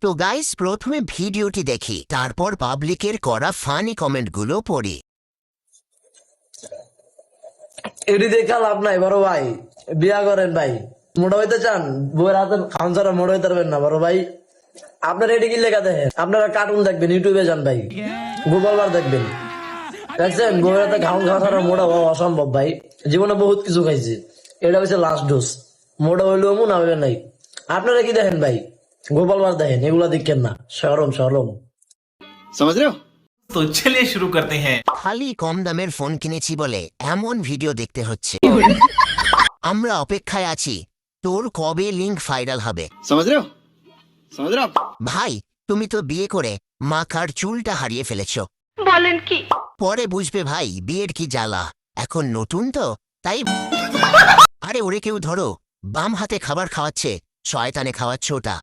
তো গাইস, প্রথমে ভিডিওটি দেখি, তারপর পাবলিকের করা ফানি কমেন্টগুলো পড়ি। এটি দেখা লাভ নাই বড় ভাই, বিয়া করেন ভাই। মোটা হইতে চান, বউয়ের হাতে খাওয়ান ছাড়া মোটা হইতে পারবেন না বড় ভাই। আপনারা এটি কি লেখা দেখেন? আপনারা কার্টুন দেখবেন, ইউটিউবে যান ভাই, গোপালবার দেখবেন। দেখছেন বউয়ের হাতে খাওয়ান খাওয়া ছাড়া মোটা হওয়া অসম্ভব ভাই। জীবনে বহুত কিছু খাইছি, এটা হচ্ছে লাস্ট ডোজ। মোটা হইলেও মন হবে নাই। আপনারা কি দেখেন ভাই? গোপালবার দেখেন, এগুলা দেখেন না। সরম সরম। समझ रहे हो? तो चलिए शुरू करते हैं। খালি কম দামের ফোন কিনেছি বলে এমন ভিডিও দেখতে হচ্ছে। আমরা অপেক্ষায় আছি, তোর কবে লিঙ্ক ভাইরাল হবে। समझ रहे हो? समझ रहे हो आप? ভাই, তুমি তো বিয়ে করে মাথার চুলটা হারিয়ে ফেলেছ। বলেন কি? পরে বুঝবে ভাই বিয়ের কি জ্বালা। এখন নতুন তো তাই। আরে ওরে কেউ ধরো, বাম হাতে খাবার খাওয়াচ্ছে, শয়তানে খাওয়াচ্ছে ওটা।